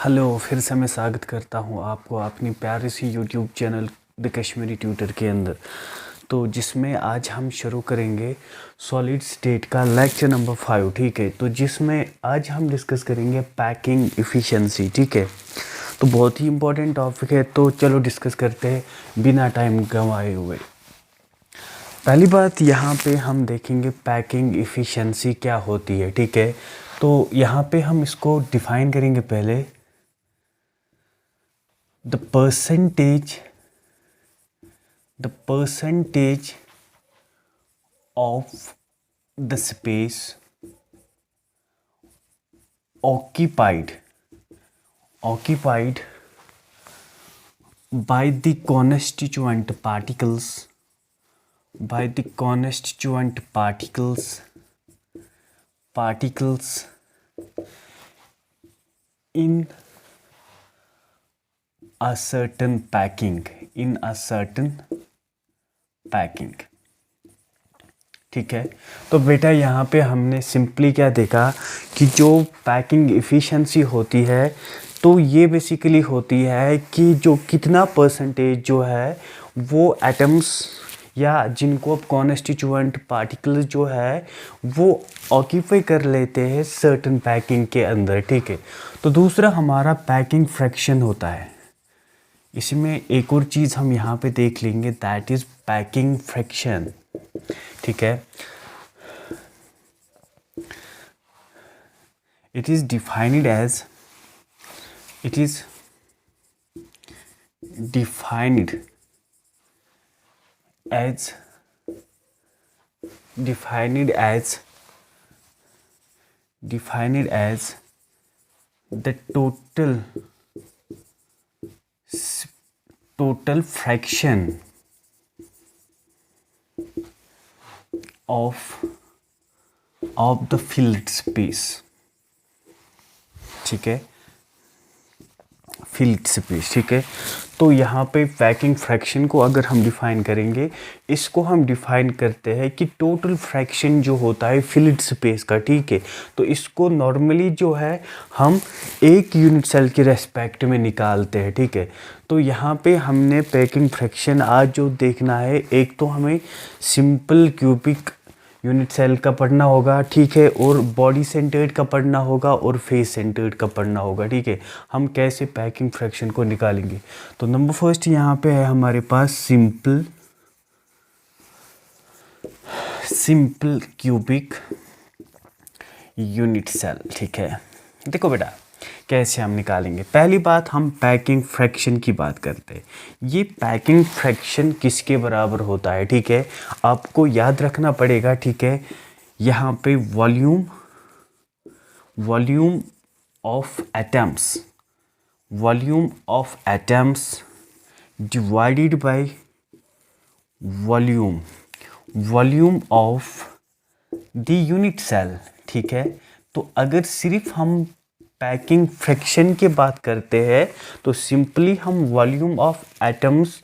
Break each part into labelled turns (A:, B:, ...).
A: Hello, फिर से मैं स्वागत करता हूँ आपको अपनी प्यारी सी YouTube channel the Kashmiri tutor के अंदर। तो जिसमें आज हम शुरू करेंगे सॉलिड स्टेट का लेक्चर नंबर 5, ठीक है। तो जिसमें आज हम डिस्कस करेंगे पैकिंग इफ़िशियंसी, ठीक है। तो बहुत ही इम्पोर्टेंट टॉपिक है, तो चलो डिस्कस करते हैं बिना टाइम गंवाए हुए। पहली बात यहाँ पे हम देखेंगे पैकिंग इफ़िशियंसी क्या होती है, ठीक है। तो यहाँ पे हम इसको डिफ़ाइन करेंगे पहले। the percentage of the space occupied by the constituent particles in a certain packing, ठीक है। तो बेटा यहाँ पे हमने सिंपली क्या देखा कि जो पैकिंग इफ़िशियंसी होती है तो ये बेसिकली होती है कि जो कितना परसेंटेज जो है वो एटम्स या जिनको अब कॉन्स्टिट्यूएंट पार्टिकल्स जो है वो ऑक्यूपाई कर लेते हैं सर्टेन पैकिंग के अंदर, ठीक है। तो दूसरा हमारा पैकिंग फ्रैक्शन होता है। इसमें एक और चीज़ हम यहाँ पे देख लेंगे, दैट इज़ पैकिंग फ्रैक्शन, ठीक है। It is defined as the total fraction of the filled space, ठीक है, filled space, ठीक है। तो यहाँ पे पैकिंग फ्रैक्शन को अगर हम डिफाइन करेंगे, इसको हम डिफाइन करते हैं कि टोटल फ्रैक्शन जो होता है फिल्ड स्पेस का, ठीक है। तो इसको नॉर्मली जो है हम एक यूनिट सेल के रेस्पेक्ट में निकालते हैं, ठीक है। तो यहाँ पे हमने पैकिंग फ्रैक्शन आज जो देखना है, एक तो हमें सिंपल क्यूबिक यूनिट सेल का पढ़ना होगा, ठीक है, और बॉडी सेंटर्ड का पढ़ना होगा और फेस सेंटर्ड का पढ़ना होगा, ठीक है। हम कैसे पैकिंग फ्रैक्शन को निकालेंगे, तो नंबर फर्स्ट यहाँ पे है हमारे पास सिंपल क्यूबिक यूनिट सेल, ठीक है। देखो बेटा कैसे हम निकालेंगे। पहली बात हम पैकिंग फ्रैक्शन की बात करते हैं। ये पैकिंग फ्रैक्शन किसके बराबर होता है, ठीक है, आपको याद रखना पड़ेगा, ठीक है। यहाँ पे volume of atoms divided by volume of the unit cell, ठीक है। तो अगर सिर्फ हम पैकिंग फ्रैक्शन की बात करते हैं तो सिंपली हम वॉल्यूम ऑफ एटम्स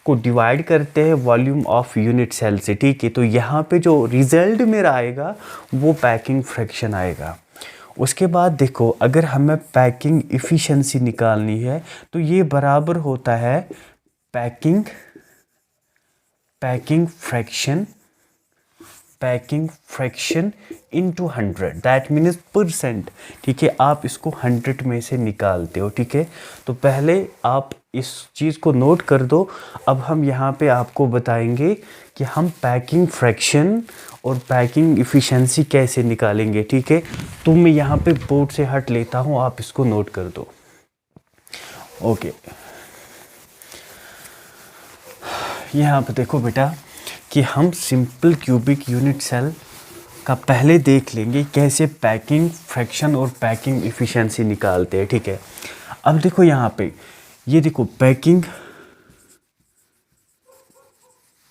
A: को डिवाइड करते हैं वॉल्यूम ऑफ यूनिट सेल से, ठीक है। तो यहाँ पे जो रिजल्ट मेरा आएगा वो पैकिंग फ्रैक्शन आएगा। उसके बाद देखो, अगर हमें पैकिंग इफ़िशियंसी निकालनी है तो ये बराबर होता है packing fraction into 100, that means percent, ठीक है। आप इसको 100 में से निकालते हो, ठीक है। तो पहले आप इस चीज़ को नोट कर दो। अब हम यहाँ पे आपको बताएंगे कि हम पैकिंग फ्रैक्शन और पैकिंग इफ़िशियंसी कैसे निकालेंगे, ठीक है। तो मैं यहाँ पे बोर्ड से हट लेता हूँ, आप इसको नोट कर दो। ओके, यहाँ पे देखो बेटा कि हम सिंपल क्यूबिक यूनिट सेल का पहले देख लेंगे कैसे पैकिंग फ्रैक्शन और पैकिंग इफ़िशियंसी निकालते हैं, ठीक है। अब देखो यहाँ पे, ये देखो पैकिंग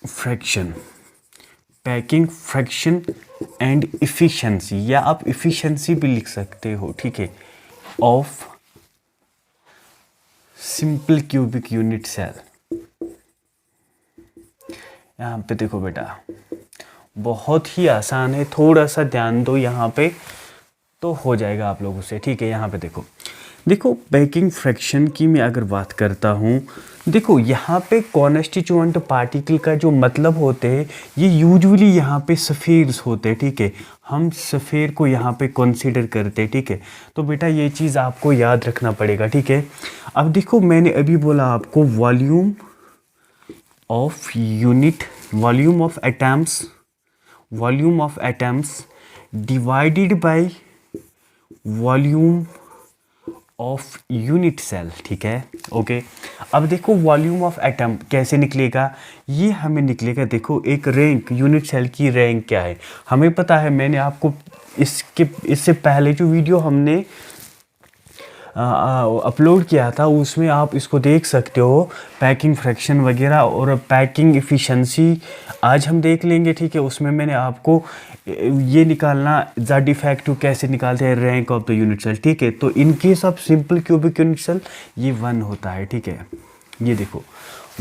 A: फ्रैक्शन एंड इफ़िशियंसी, या आप इफ़िशियंसी भी लिख सकते हो, ठीक है, of simple cubic unit cell. यहाँ पे देखो बेटा बहुत ही आसान है, थोड़ा सा ध्यान दो यहाँ पे तो हो जाएगा आप लोगों से, ठीक है। यहाँ पे देखो देखो पैकिंग फ्रैक्शन की मैं अगर बात करता हूँ, देखो यहाँ पे कॉन्स्टिट्यूएंट पार्टिकल का जो मतलब होते हैं ये यूजुअली यहाँ पे सफ़ेयर्स होते हैं, ठीक है। हम सफ़ेयर को यहाँ पे कंसीडर करते हैं, ठीक है। तो बेटा ये चीज़ आपको याद रखना पड़ेगा, ठीक है। अब देखो मैंने अभी बोला आपको volume of unit, volume of atoms divided by volume of unit cell, ठीक है, ओके। अब देखो वॉल्यूम ऑफ एटम कैसे निकलेगा, ये हमें निकलेगा, देखो एक रैंक, यूनिट सेल की रैंक क्या है हमें पता है। मैंने आपको इससे पहले जो वीडियो हमने अपलोड किया था उसमें आप इसको देख सकते हो, पैकिंग फ्रैक्शन वगैरह और पैकिंग इफ़िशेंसी आज हम देख लेंगे, ठीक है। उसमें मैंने आपको ये निकालना ज़ डिफेक्टिव कैसे निकालते हैं rank of the unit cell, ठीक है। तो in case of simple cubic unit cell ये 1 होता है, ठीक है, ये देखो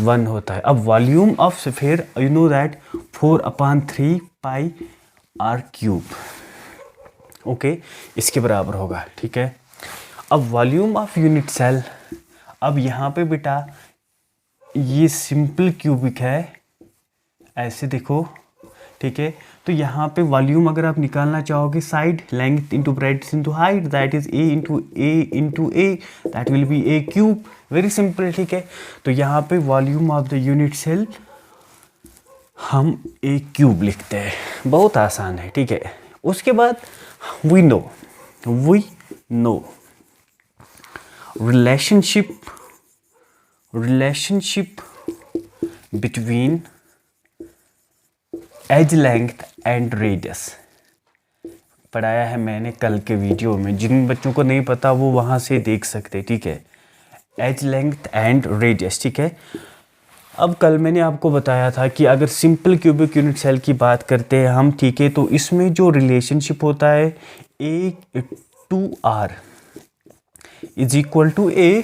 A: 1 होता है। अब volume of sphere you know that 4/3 pi r cube, okay, इसके बराबर होगा, ठीक है। अब वॉल्यूम ऑफ यूनिट सेल, अब यहाँ पे बेटा ये सिंपल क्यूबिक है, ऐसे देखो, ठीक है। तो यहाँ पे वॉल्यूम अगर आप निकालना चाहोगे side length into breadth into height, that is a into a, that will be a cube, very simple, ठीक है। तो यहाँ पे volume of the unit cell हम ए क्यूब लिखते हैं, बहुत आसान है, ठीक है। उसके बाद we know relationship between edge length and radius पढ़ाया है मैंने कल के वीडियो में, जिन बच्चों को नहीं पता वो वहाँ से देख सकते, ठीक है। एज लेंथ एंड रेडियस, ठीक है। अब कल मैंने आपको बताया था कि अगर सिंपल क्यूबिक यूनिट सेल की बात करते हैं हम, ठीक है, तो इसमें जो रिलेशनशिप होता है A/R is equal to a,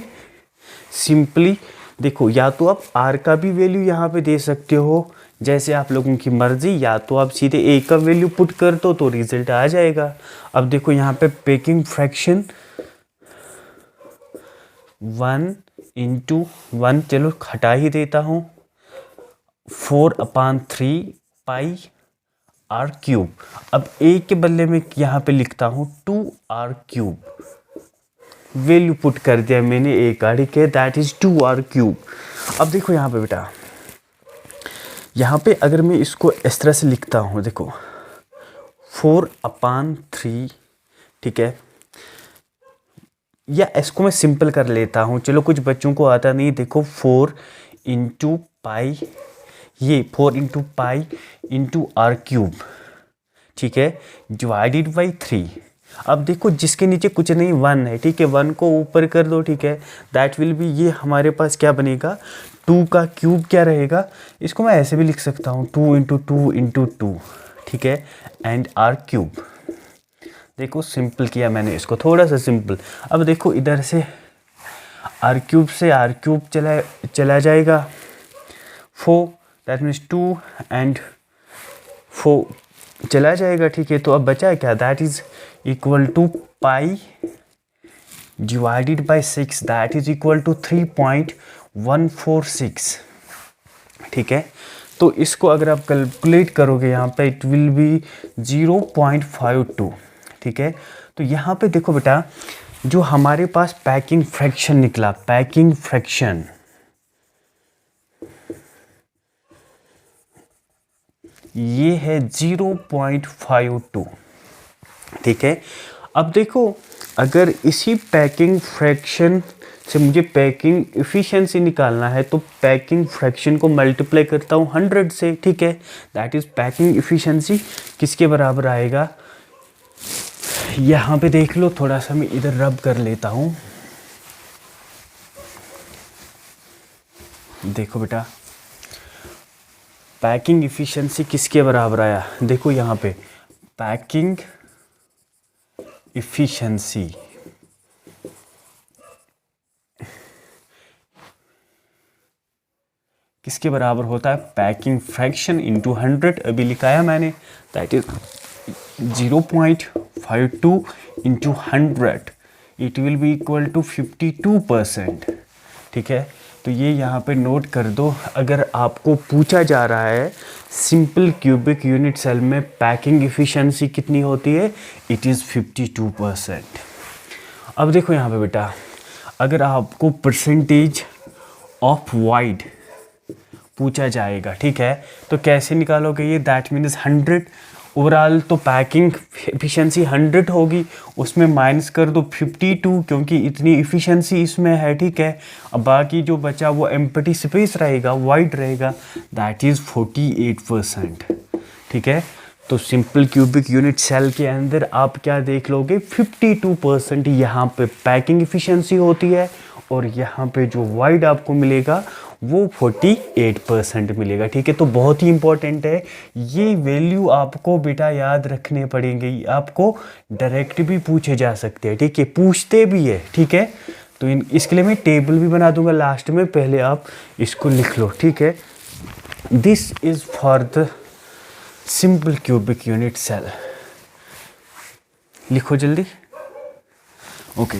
A: simply देखो, या तो आप R का भी वैल्यू यहाँ पे दे सकते हो जैसे आप लोगों की मर्जी, या तो आप सीधे A का वैल्यू पुट कर दो तो रिजल्ट आ जाएगा। अब देखो यहाँ पे पैकिंग फ्रैक्शन 1/1, चलो हटा ही देता हूँ, 4/3 पाई आर क्यूब। अब A के बदले में यहाँ पे लिखता हूँ 2R क्यूब, वैल्यू पुट कर दिया मैंने A का, ठीक है, दैट इज 2R क्यूब। अब देखो यहाँ पे बेटा, यहाँ पे अगर मैं इसको इस तरह से लिखता हूँ, देखो 4/3, ठीक है, या इसको मैं सिंपल कर लेता हूँ, चलो कुछ बच्चों को आता नहीं, देखो 4 इंटू पाई, ये 4 into pi into r cube, ठीक है, डिवाइडेड बाई 3। अब देखो जिसके नीचे कुछ नहीं 1 है, ठीक है, 1 को ऊपर कर दो, ठीक है, दैट विल बी, ये हमारे पास क्या बनेगा, 2 का क्यूब क्या रहेगा, इसको मैं ऐसे भी लिख सकता हूँ 2 इंटू 2 इंटू 2, ठीक है, एंड आर क्यूब। देखो सिंपल किया मैंने इसको, थोड़ा सा सिंपल। अब देखो इधर से आर क्यूब से आर क्यूब चला जाएगा, 4 दैट मीन्स 2 एंड 4 चला जाएगा, ठीक है। तो अब बचा क्या, that is equal to pi divided by 6, that is equal to 3.146, ठीक है। तो इसको अगर आप कैलकुलेट करोगे यहाँ पे इट विल बी 0.52, ठीक है। तो यहाँ पे देखो बेटा, जो हमारे पास पैकिंग फ्रैक्शन निकला, पैकिंग फ्रैक्शन ये है 0.52, ठीक है। अब देखो अगर इसी पैकिंग फ्रैक्शन से मुझे पैकिंग एफिशिएंसी निकालना है तो पैकिंग फ्रैक्शन को मल्टीप्लाई करता हूँ 100 से, ठीक है, दैट इज पैकिंग एफिशिएंसी किसके बराबर आएगा, यहाँ पे देख लो, थोड़ा सा मैं इधर रब कर लेता हूँ, देखो बेटा पैकिंग एफिशिएंसी किसके बराबर आया, देखो यहाँ पे पैकिंग एफिशिएंसी किसके बराबर होता है, पैकिंग फ्रैक्शन इंटू 100, अभी लिखाया मैंने, that is 0.52 into 100 it will be equal to 52%। ठीक है, तो ये यहाँ पे नोट कर दो। अगर आपको पूछा जा रहा है सिंपल क्यूबिक यूनिट सेल में पैकिंग इफ़िशेंसी कितनी होती है, इट इज़ 52%। अब देखो यहाँ पे बेटा, अगर आपको परसेंटेज ऑफ वाइड पूछा जाएगा, ठीक है, तो कैसे निकालोगे ये, दैट मीन्स 100 ओवरऑल, तो पैकिंग एफिशिएंसी 100 होगी, उसमें माइनस कर दो 52 क्योंकि इतनी एफिशिएंसी इसमें है। ठीक है, अब बाकी जो बचा वो एम्प्टी स्पेस रहेगा, वाइड रहेगा, दैट इज़ 48%। ठीक है, तो सिंपल क्यूबिक यूनिट सेल के अंदर आप क्या देख लोगे, 52% यहाँ पे पैकिंग एफिशिएंसी होती है और यहाँ पे जो वाइड आपको मिलेगा वो 48% मिलेगा। ठीक है, तो बहुत ही इंपॉर्टेंट है ये वैल्यू, आपको बेटा याद रखने पड़ेंगे, आपको डायरेक्ट भी पूछे जा सकते हैं। ठीक है, पूछते भी है। ठीक है, तो इसके लिए मैं टेबल भी बना दूंगा लास्ट में, पहले आप इसको लिख लो। ठीक है, this is for the simple cubic unit cell. लिखो जल्दी। ओके,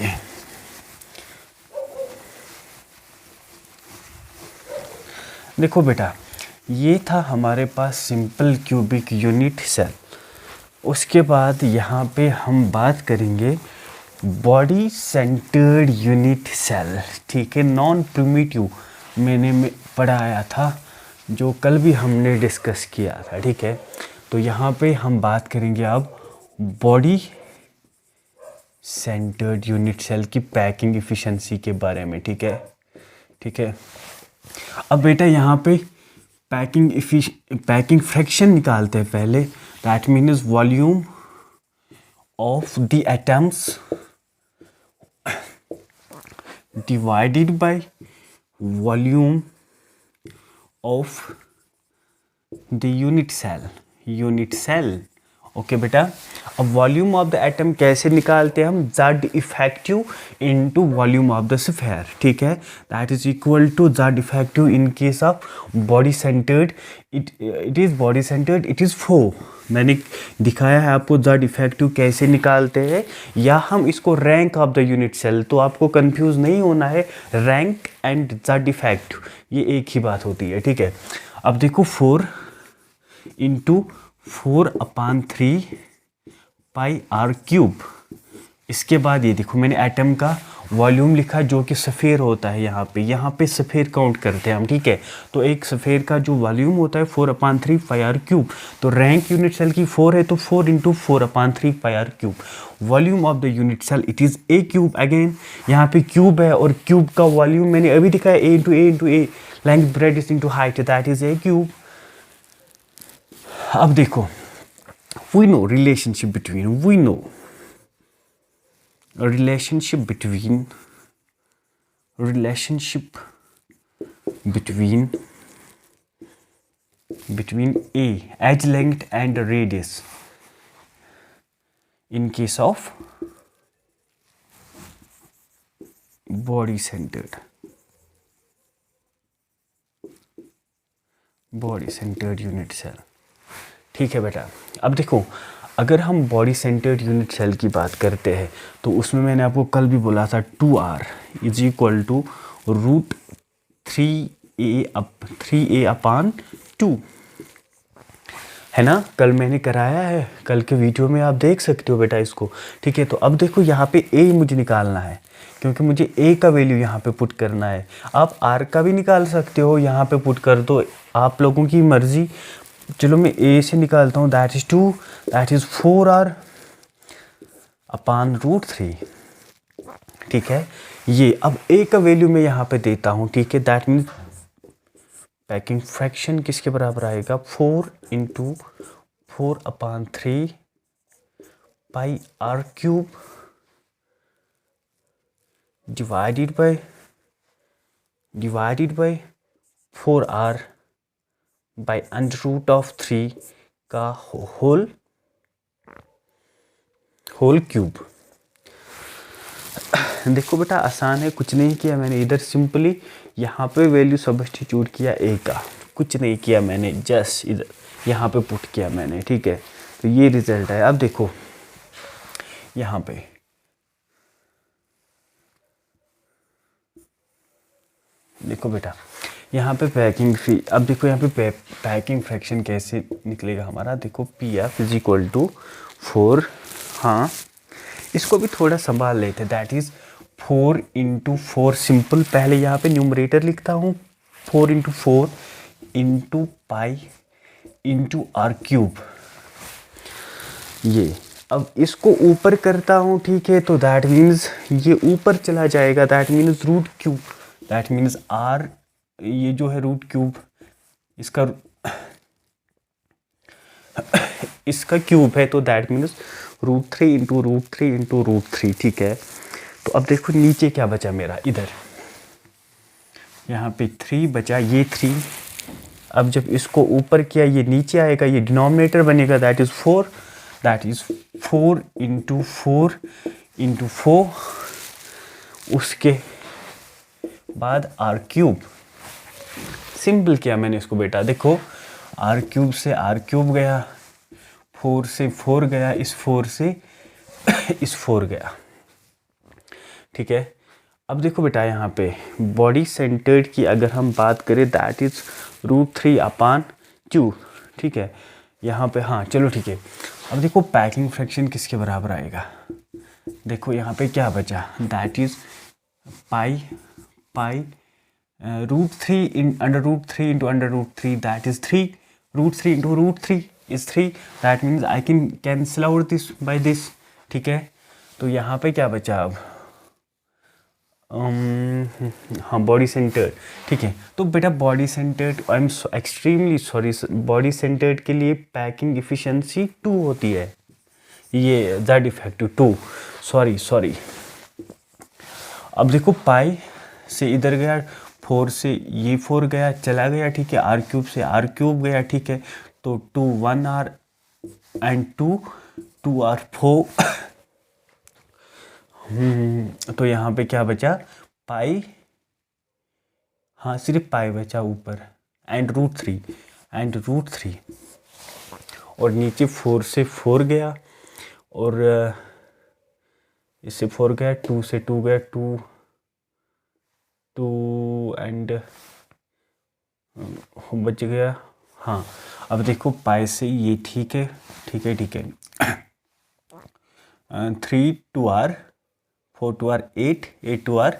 A: देखो बेटा, ये था हमारे पास सिंपल क्यूबिक यूनिट सेल। उसके बाद यहाँ पे हम बात करेंगे बॉडी सेंटर्ड यूनिट सेल। ठीक है, नॉन प्रिमिटिव मैंने पढ़ाया था, जो कल भी हमने डिस्कस किया था। ठीक है, तो यहाँ पे हम बात करेंगे अब बॉडी सेंटर्ड यूनिट सेल की पैकिंग एफिशिएंसी के बारे में। ठीक है, ठीक है, अब बेटा यहाँ पे पैकिंग फ्रैक्शन निकालते हैं पहले, that means volume of the atoms divided by volume of the unit cell. Okay बेटा, अब वॉल्यूम ऑफ द एटम कैसे निकालते हैं हम, Z effective into volume of the sphere. ठीक है, that is equal to Z effective in case of body centred, it is body centred, it is 4। मैंने दिखाया है आपको Z इफेक्टिव कैसे निकालते हैं, या हम इसको rank of the unit cell, तो आपको कंफ्यूज नहीं होना है, रैंक एंड Z इफेक्टिव ये एक ही बात होती है। ठीक है, अब देखो 4 इंटू 4/3 पाई आर क्यूब। इसके बाद ये देखो मैंने एटम का वॉल्यूम लिखा जो कि सफ़ेयर होता है, यहाँ पे सफ़ेयर काउंट करते हैं हम। ठीक है, तो एक सफ़ेयर का जो वॉल्यूम होता है 4/3 पाई आर क्यूब, तो रैंक यूनिट सेल की 4 है, तो 4 into 4/3 pi r cube. Volume of the unit cell it is a cube. Again यहाँ पे क्यूब है और क्यूब का वॉल्यूम मैंने अभी दिखाया A into A, length breadth into height, that is a cube. अब देखो, we know relationship between A, edge length and radius in case of body centered unit cell. ठीक है बेटा, अब देखो अगर हम बॉडी सेंटर्ड यूनिट सेल की बात करते हैं तो उसमें मैंने आपको कल भी बोला था 2R is equal to √3a/2 है ना, कल मैंने कराया है, कल के वीडियो में आप देख सकते हो बेटा इसको। ठीक है, तो अब देखो यहाँ पे a मुझे निकालना है क्योंकि मुझे a का वैल्यू यहाँ पे पुट करना है। आप r का भी निकाल सकते हो, यहाँ पे पुट कर दो, आप लोगों की मर्जी। चलो मैं a से निकालता हूँ, that is 2, that is 4R/√3। ठीक है, ये अब a का वैल्यू मैं यहाँ पे देता हूँ। ठीक है, दैट मीन्स पैकिंग फ्रैक्शन किसके बराबर आएगा, 4 into 4/3 pi r cube divided by 4R by √3 का होल क्यूब। देखो बेटा आसान है, कुछ नहीं किया मैंने, इधर सिंपली यहाँ पे वैल्यू सब्स्टिट्यूट किया a का, कुछ नहीं किया मैंने, जस्ट इधर यहाँ पे पुट किया मैंने। ठीक है, तो ये रिजल्ट है। अब देखो यहाँ पे देखो बेटा, यहाँ पे पैकिंग फी, अब देखो यहाँ पे पैकिंग फ्रैक्शन कैसे निकलेगा हमारा। देखो P F is equal to 4, हाँ इसको भी थोड़ा संभाल लेते हैं, दैट इज़ 4 इंटू 4 सिंपल। पहले यहाँ पे न्यूमरेटर लिखता हूँ 4 into 4 into pi into r cube. ये अब इसको ऊपर करता हूँ, ठीक है, तो दैट मीन्स ये ऊपर चला जाएगा, that means root cube, that means r, ये जो है रूट क्यूब इसका इसका क्यूब है, तो दैट मीन्स √3 इंटू √3 इंटू √3, ठीक है। तो अब देखो नीचे क्या बचा मेरा, इधर यहाँ पे 3 बचा, ये 3। अब जब इसको ऊपर किया ये नीचे आएगा, ये डिनोमिनेटर बनेगा, that is 4, that is 4 into 4 into 4, उसके बाद आर क्यूब। सिंपल किया मैंने इसको बेटा, देखो आर क्यूब से आर क्यूब गया, 4 से 4 गया, इस 4 से इस 4 गया, ठीक है। अब देखो बेटा यहाँ पे बॉडी सेंटर्ड की अगर हम बात करें, दैट इज़ √3/2, ठीक है। यहाँ पे हाँ चलो ठीक है। अब देखो पैकिंग फ्रैक्शन किसके बराबर आएगा, देखो यहाँ पे क्या बचा, that is pi √3 under √3 into under √3, that is 3, √3 into √3 is 3, that means I can cancel out this by this, ठीक है। तो यहाँ पे क्या बचा अब, हाँ बॉडी सेंटर्ड, ठीक है। तो बेटा body centred, I am extremely sorry, body centred के लिए पैकिंग एफिशिएंसी 2 होती है, ये ज़ेड इफेक्टिव 2, सॉरी। अब देखो पाई से इधर गया, 4 से ये 4 गया, चला गया, ठीक है, आर क्यूब से आर क्यूब गया, ठीक है। तो 2 1 आर एंड 2 आर 4 तो यहाँ पे क्या बचा, पाई, हाँ सिर्फ पाई बचा ऊपर, एंड √3 और नीचे 4 से 4 गया, और इससे 4 गया, 2 से 2 गया, 2 एंड बच गया, हाँ। अब देखो पाई से ये ठीक है 3 2 आर 4 2 आर 8 8 2 आर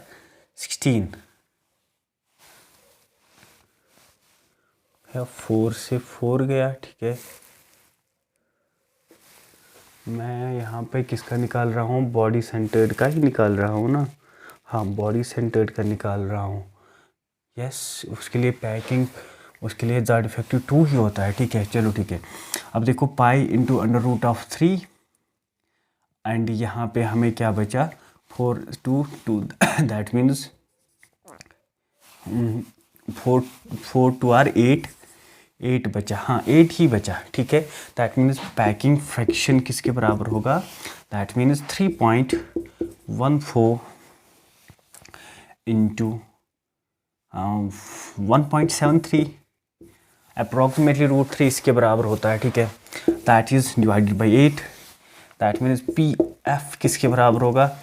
A: 16, 4 से 4 गया, ठीक है। मैं यहाँ पे किसका निकाल रहा हूँ, बॉडी सेंटर्ड का ही निकाल रहा हूँ ना, हाँ बॉडी सेंटर्ड का निकाल रहा हूँ, यस। उसके लिए पैकिंग, उसके लिए ज़ेड इफेक्टिव 2 ही होता है, ठीक है, चलो ठीक है। अब देखो पाई इंटू √3 एंड यहाँ पे हमें क्या बचा, 4 2 2 दैट मीन्स 4 2 आर 8 बचा, हाँ 8 ही बचा, ठीक है। दैट मीन्स पैकिंग फ्रैक्शन किसके बराबर होगा, दैट मीन्स 3.14 इंटू 1.73 अप्रॉक्सीमेटली √3 इसके बराबर होता है, ठीक है। That is divided by 8, that means P F किसके बराबर होगा,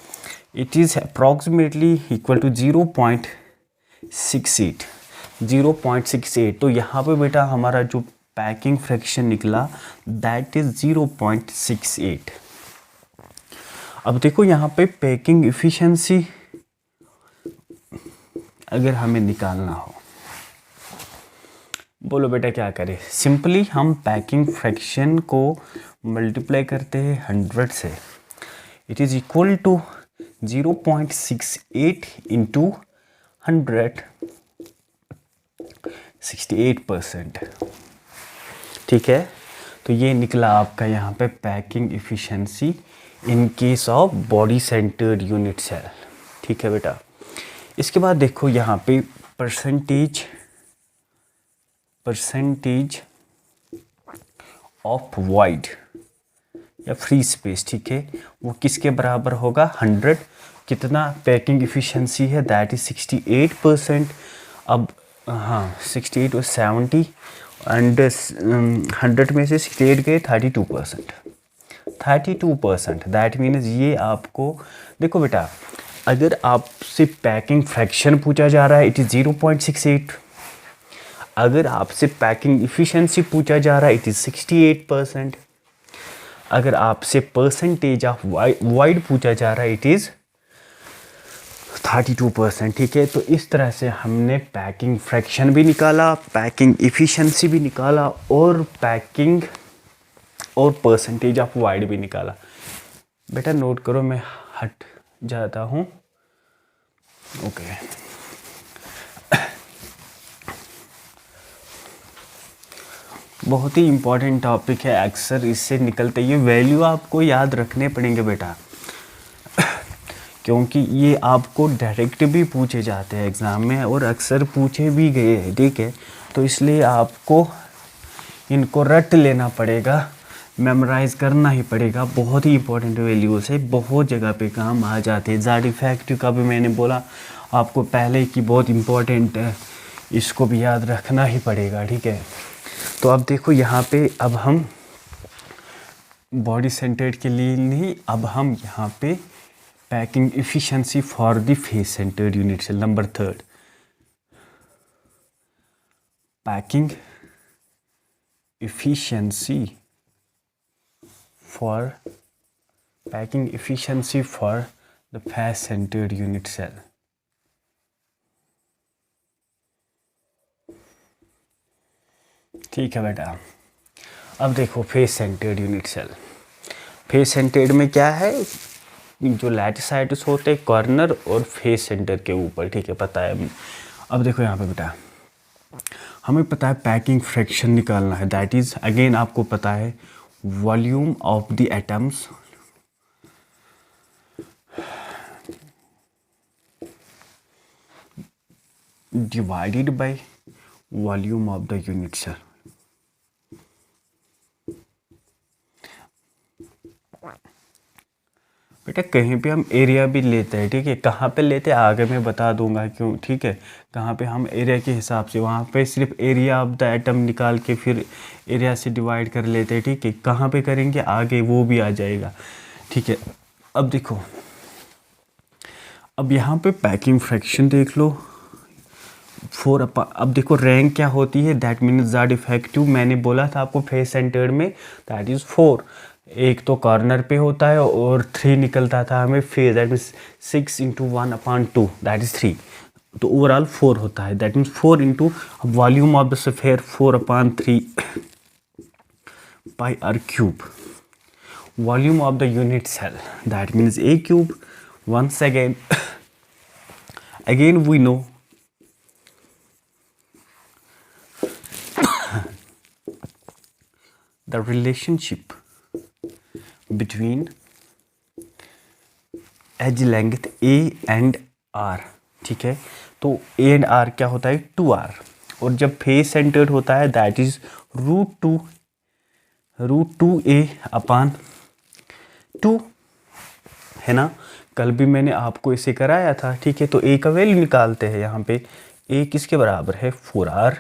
A: it is approximately equal to 0.68। तो यहाँ पे बेटा हमारा जो पैकिंग फ्रैक्शन निकला दैट इज़ 0.68। अब देखो यहाँ पे पैकिंग एफिशिएंसी अगर हमें निकालना हो, बोलो बेटा क्या करें, सिंपली हम पैकिंग फ्रैक्शन को मल्टीप्लाई करते हैं 100 से, it is equal to 0.68 into 100, 68%, ठीक है। तो ये निकला आपका यहाँ पे packing efficiency in case of body centred unit cell, ठीक है बेटा। इसके बाद देखो यहाँ पे परसेंटेज ऑफ वॉइड या फ्री स्पेस, ठीक है, वो किसके बराबर होगा, 100। कितना पैकिंग एफिशिएंसी है, दैट इज 68%। अब हाँ 68 और 70 एंड 100 में से 68 गए 32%, दैट मीन्स ये आपको देखो बेटा अगर आपसे पैकिंग फ्रैक्शन पूछा जा रहा है इट इज़ 0.68। अगर आपसे पैकिंग इफ़िशेंसी पूछा जा रहा है इट इज़ 68%। अगर आपसे परसेंटेज ऑफ वाइड पूछा जा रहा है इट इज़ 32%। ठीक है, तो इस तरह से हमने पैकिंग फ्रैक्शन भी निकाला, पैकिंग इफ़िशेंसी भी निकाला और पैकिंग और परसेंटेज ऑफ वाइड भी निकाला। बेटा नोट करो, मैं हट जाता हूँ। ओके, बहुत ही इम्पोर्टेंट टॉपिक है, अक्सर इससे निकलते ये वैल्यू आपको याद रखने पड़ेंगे बेटा, क्योंकि ये आपको डायरेक्ट भी पूछे जाते हैं एग्ज़ाम में और अक्सर पूछे भी गए हैं। ठीक है, तो इसलिए आपको इनको रट लेना पड़ेगा, मेमोराइज़ करना ही पड़ेगा। बहुत ही इंपॉर्टेंट वैल्यूज़ है, बहुत जगह पे काम आ जाते हैं। ज़ेड इफेक्टिव का भी मैंने बोला आपको पहले कि बहुत इम्पोर्टेंट है, इसको भी याद रखना ही पड़ेगा। ठीक है, तो अब देखो यहाँ पे अब हम बॉडी सेंटर्ड के लिए नहीं, अब हम यहाँ पे packing efficiency for the face centred unit cell number 3, packing efficiency for the face centered unit cell। ठीक है बेटा, अब देखो face centred unit cell. Face centred में क्या है, जो लैटिसाइड्स होते हैं कॉर्नर और फेस सेंटर के ऊपर। ठीक है, पता है। अब देखो यहाँ पे बेटा हमें पता है पैकिंग फ्रैक्शन निकालना है, दैट इज़ अगेन आपको पता है volume of the atoms divided by volume of the unit cell. बेटा कहीं पे हम एरिया भी लेते हैं। ठीक है, कहाँ पे लेते हैं आगे मैं बता दूंगा क्यों। ठीक है, कहाँ पे हम एरिया के हिसाब से, वहाँ पे सिर्फ एरिया ऑफ द एटम निकाल के फिर एरिया से डिवाइड कर लेते हैं। ठीक है, कहाँ पे करेंगे आगे वो भी आ जाएगा। ठीक है, अब देखो, अब यहाँ पे पैकिंग फ्रैक्शन देख लो 4 अब देखो रैंक क्या होती है, दैट मीन्स ज़ेड इफेक्टिव। मैंने बोला था आपको फेस सेंटर्ड में दैट इज़ 4, एक तो कॉर्नर पे होता है और 3 निकलता था हमें face, that means 6 × 1/2 that is 3, तो ओवरऑल 4 होता है। That means 4 × volume of the sphere 4/3 πr³। Volume of the unit cell that means A³। Once again we know the relationship between edge length A and R। ठीक है, तो A and R क्या होता है 2R, और जब face centred होता है दैट इज √2A/2 है ना। कल भी मैंने आपको इसे कराया था। ठीक है, तो A का वैल्यू निकालते हैं। यहाँ पे A किसके बराबर है 4R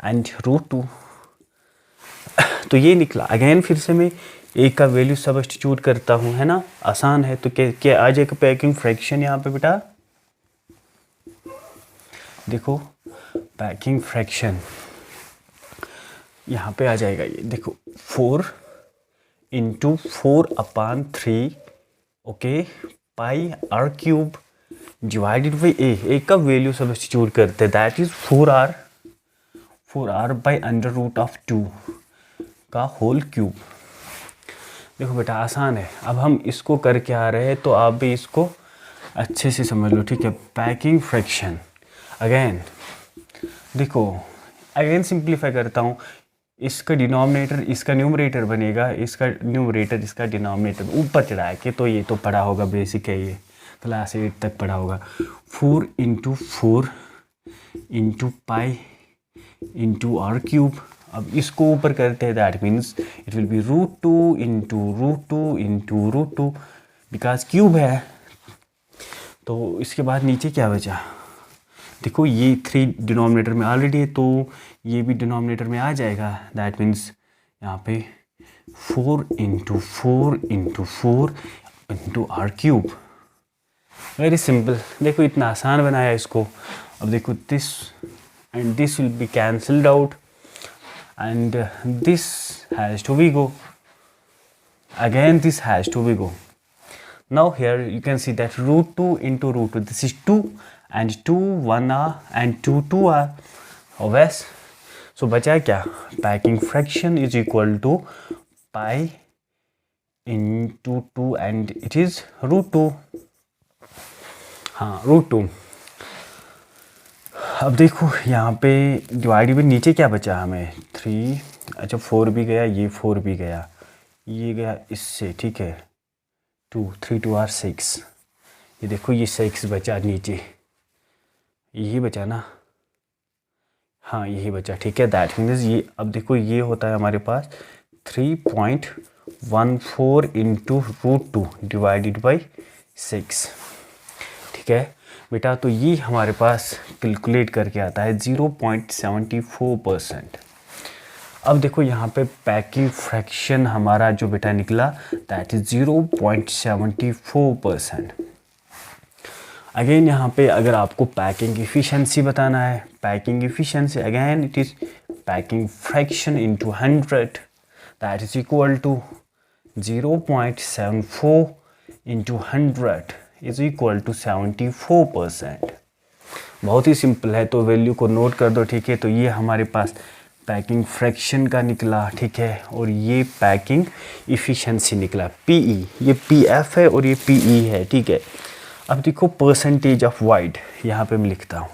A: एंड √2, तो ये निकला। अगेन फिर से मैं A का वैल्यू सब्स्टिट्यूट करता हूँ, है ना, आसान है। तो क्या आ जाएगा पैकिंग फ्रैक्शन यहाँ पे बेटा, देखो पैकिंग फ्रैक्शन यहाँ पे आ जाएगा, ये देखो 4 × 4/3 okay πr³ divided by A का वैल्यू सब्स्टिट्यूट करते हैं दैट इज 4R /√2 का होल क्यूब। देखो बेटा आसान है। अब हम इसको करके आ रहे हैं तो आप भी इसको अच्छे से समझ लो। ठीक है, पैकिंग फ्रैक्शन अगेन देखो, अगेन सिंप्लीफाई करता हूँ। इसका डिनोमिनेटर इसका न्यूमरेटर बनेगा, इसका न्यूमरेटर इसका डिनोमिनेटर ऊपर चढ़ा के, तो ये तो पढ़ा होगा, बेसिक है ये, क्लास 8 तक पढ़ा होगा। 4 × 4 × π/r³। अब इसको ऊपर करते हैं that means it will B √2 × √2 because cube है। तो इसके बाद नीचे क्या बचा, देखो ये 3 डिनोमिनेटर में ऑलरेडी है तो ये भी डिनोमिनेटर में आ जाएगा। दैट मीन्स यहाँ पे 4 × 4 × 4 × r³ वेरी सिंपल, देखो इतना आसान बनाया इसको। अब देखो this and this will be cancelled out and this has to be go, again this has to be go. Now here you can see that root 2 into root 2, this is 2 and 2 1 are and 2 2 are obvious. So बचा क्या, packing fraction is equal to pi into 2 and it is root 2, हाँ root 2। अब देखो यहाँ पे divide में नीचे क्या बचा हमें 3, अच्छा 4 भी गया, ये 4 भी गया, ये गया इससे, ठीक है 2 3 2 आर 6, ये देखो ये 6 बचा नीचे, यही बचा ना, हाँ यही बचा, ठीक है। दैट मीन्स ये, अब देखो ये होता है हमारे पास 3.14 इंटू रूट 2 डिवाइडेड बाई 6, ठीक है बेटा। तो ये हमारे पास कैलकुलेट करके आता है 0.74%। अब देखो यहाँ पे पैकिंग फ्रैक्शन हमारा जो बेटा निकला दैट इज 0.74%। अगेन यहाँ पे अगर आपको पैकिंग इफ़िशेंसी बताना है, packing efficiency again it is packing fraction into 100 that is equal to 0.74 into 100 is equal to 74%। बहुत ही सिंपल है, तो वैल्यू को नोट कर दो, ठीक है। तो ये हमारे पास पैकिंग फ्रैक्शन का निकला, ठीक है, और ये पैकिंग इफ़िशेंसी निकला पीई, ये पीएफ है और ये पीई है, ठीक है। अब देखो परसेंटेज ऑफ वाइड, यहाँ पे मैं लिखता हूँ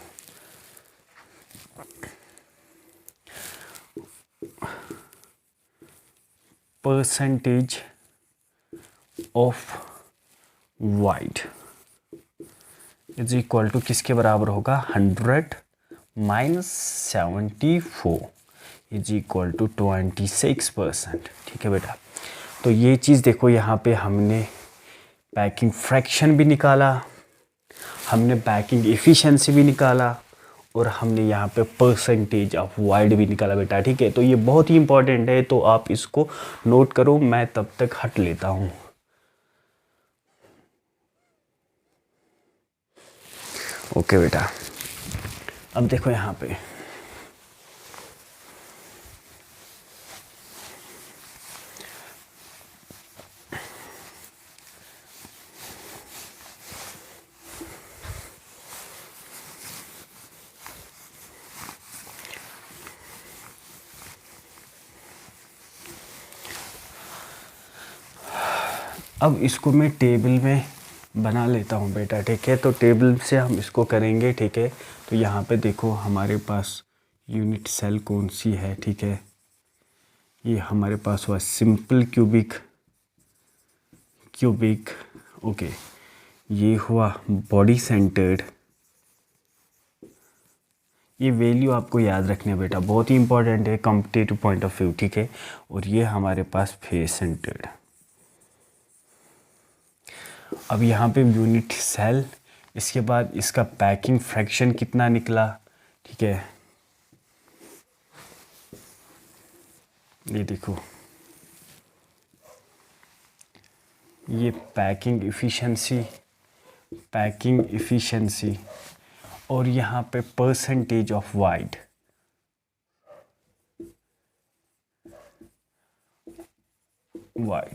A: percentage of void is equal to किसके बराबर होगा 100 माइनस 74 इज इक्वल टू 26%, ठीक है बेटा। तो ये चीज़ देखो यहाँ पे हमने पैकिंग फ्रैक्शन भी निकाला, हमने पैकिंग एफिशिएंसी भी निकाला और हमने यहाँ पे परसेंटेज ऑफ वाइड भी निकाला बेटा, ठीक है। तो ये बहुत ही इंपॉर्टेंट है, तो आप इसको नोट करो, मैं तब तक हट लेता हूँ। ओके बेटा, अब देखो यहाँ पे अब इसको मैं टेबल में बना लेता हूँ बेटा, ठीक है। तो टेबल से हम इसको करेंगे, ठीक है। तो यहाँ पे देखो हमारे पास यूनिट सेल कौन सी है, ठीक है। ये हमारे पास हुआ सिंपल क्यूबिक, ओके। ये हुआ बॉडी सेंटर्ड, ये वैल्यू आपको याद रखने बेटा, बहुत ही इंपॉर्टेंट है कॉम्पिटिटिव पॉइंट ऑफ व्यू, ठीक है। और ये हमारे पास फेस सेंटर्ड। अब यहाँ पे यूनिट सेल, इसके बाद इसका पैकिंग फ्रैक्शन कितना निकला, ठीक है। ये देखो ये पैकिंग इफ़िशेंसी और यहाँ पे परसेंटेज ऑफ वाइड,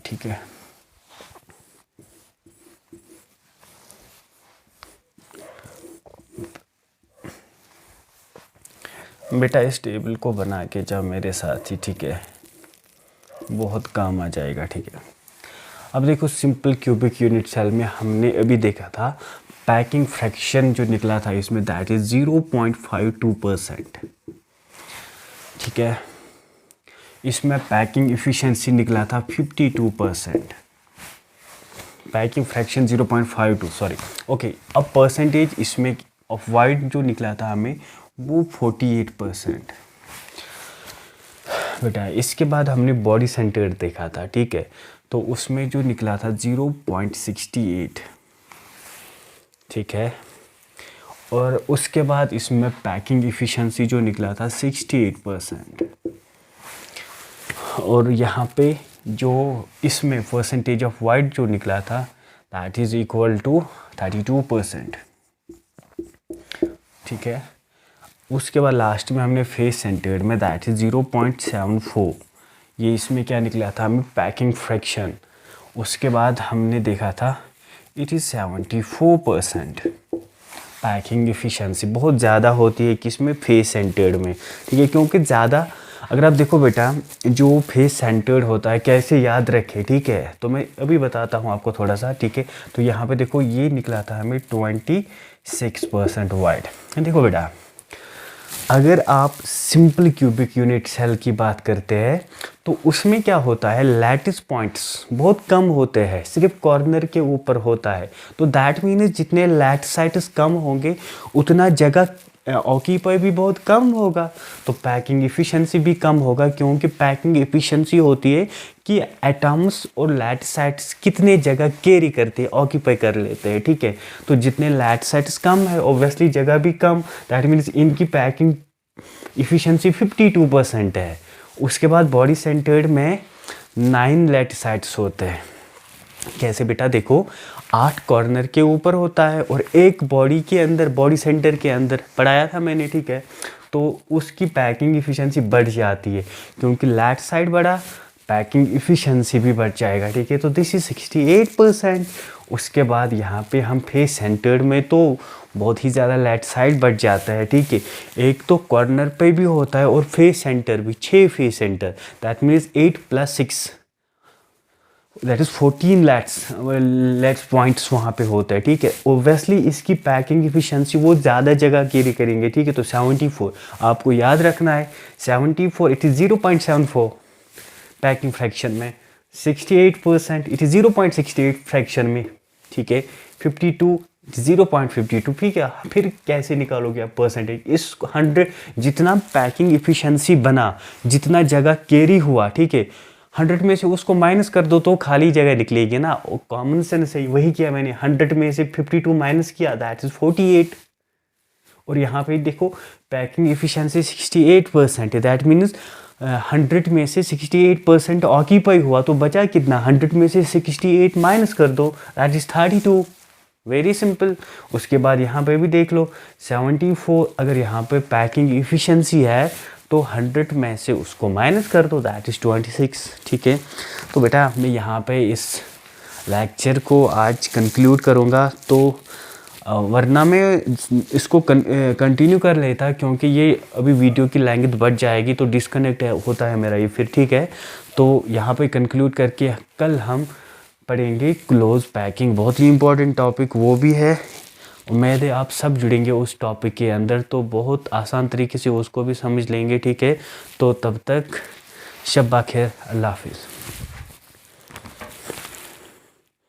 A: ठीक है। बेटा इस टेबल को बना के जाओ मेरे साथ ही, ठीक है, बहुत काम आ जाएगा, ठीक है। अब देखो सिंपल क्यूबिक यूनिट सेल में हमने अभी देखा था पैकिंग फ्रैक्शन जो निकला था इसमें दैट इज 0.52%, ठीक है। इसमें पैकिंग इफ़िशेंसी निकला था 52%, पैकिंग फ्रैक्शन 0.52 सॉरी, ओके। अब परसेंटेज इसमें ऑफ वाइड जो निकला था हमें वो 48% बेटा। इसके बाद हमने बॉडी सेंटर्ड देखा था, ठीक है। तो उसमें जो निकला था 0.68, ठीक है। और उसके बाद इसमें पैकिंग इफ़िशेंसी जो निकला था 68%। और यहाँ पे जो इसमें परसेंटेज ऑफ वाइड जो निकला था दैट इज़ इक्वल टू 32%। ठीक है, उसके बाद लास्ट में हमने फेस सेंटर्ड में दैट इज़ 0.74, ये इसमें क्या निकला था हमें पैकिंग फ्रैक्शन। उसके बाद हमने देखा था इट इज़ 74%। पैकिंग एफिशिएंसी बहुत ज़्यादा होती है किसमें, फेस सेंटर्ड में। ठीक है, क्योंकि ज़्यादा अगर आप देखो बेटा जो फेस सेंटर्ड होता है कैसे याद रखें, ठीक है, तो मैं अभी बताता हूँ आपको थोड़ा सा। ठीक है, तो यहाँ पे देखो ये निकला था हमें 26% वाइड। देखो बेटा अगर आप सिंपल क्यूबिक यूनिट सेल की बात करते हैं तो उसमें क्या होता है, लैटिस पॉइंट्स बहुत कम होते हैं, सिर्फ कॉर्नर के ऊपर होता है। तो दैट मीन्स जितने लैटिसाइट्स कम होंगे उतना जगह ऑक्यूपाई भी बहुत कम होगा, तो पैकिंग एफिशिएंसी भी कम होगा, क्योंकि पैकिंग एफिशिएंसी होती है कि एटम्स और लैटिसाइट्स कितने जगह कैरी करते हैं, ऑक्यूपाई कर लेते हैं। ठीक है, तो जितने लैटिसाइट्स कम है ऑब्वियसली जगह भी कम, दैट मीन्स इनकी पैकिंग एफिशिएंसी 52% है। उसके बाद बॉडी सेंटर्ड में 9 लैटिसाइट्स होते हैं। कैसे बेटा, देखो 8 कॉर्नर के ऊपर होता है और एक बॉडी के अंदर, बॉडी सेंटर के अंदर पढ़ाया था मैंने। ठीक है, तो उसकी पैकिंग एफिशिएंसी बढ़ जाती है, क्योंकि लैट साइड बढ़ा पैकिंग एफिशिएंसी भी बढ़ जाएगा। ठीक है, तो दिस इज 68%। उसके बाद यहाँ पे हम फेस सेंटर्ड में तो बहुत ही ज़्यादा लेफ्ट साइड बढ़ जाता है। ठीक है, एक तो कॉर्नर पे भी होता है और फेस सेंटर भी, 6 face centre, that means 8 + 6 that is 14 lattice points वहाँ पे होता है। ठीक है, ओब्वियसली इसकी पैकिंग एफिशिएंसी वो ज़्यादा जगह कैरी करेंगे। ठीक है, तो 74 आपको याद रखना है, 74 इट इज़ 0.74 पैकिंग फ्रैक्शन में, 68% इट इज़ 0.68 फ्रैक्शन में। ठीक है, 52 0.52। ठीक है, फिर कैसे निकालोगे आप परसेंटेज, इस 100 जितना पैकिंग एफिशिएंसी बना, जितना जगह कैरी हुआ, ठीक है, 100 में से उसको माइनस कर दो तो खाली जगह निकलेगी ना, कॉमन सेंस है, वही किया मैंने। 100 में से 52 माइनस किया, दैट इज 48। और यहाँ पे देखो पैकिंग एफिशिएंसी 68% है, दैट मीन्स 100 में से 68% ऑक्यूपाई हुआ, तो बचा कितना, 100 में से 68 माइनस कर दो, दैट इज 32। Very simple. उसके बाद यहाँ पे भी देख लो 74, अगर यहाँ पे पैकिंग एफिशिएंसी है तो 100 में से उसको माइनस कर दो, दैट इज़ 26। ठीक है, तो बेटा मैं यहाँ पे इस लेक्चर को आज कंक्लूड करूँगा, तो वरना मैं इसको कंटिन्यू कर लेता, क्योंकि ये अभी वीडियो की लेंथ बढ़ जाएगी तो डिस्कनेक्ट होता है मेरा ये फिर। ठीक है, तो यहाँ पे कंक्लूड करके कल हम पढ़ेंगे क्लोज पैकिंग, बहुत ही इंपॉर्टेंट टॉपिक वो भी है। उम्मीद है आप सब जुड़ेंगे उस टॉपिक के अंदर, तो बहुत आसान तरीके से उसको भी समझ लेंगे। ठीक है, तो तब तक शब्बा खैर, अल्लाह हाफिज़।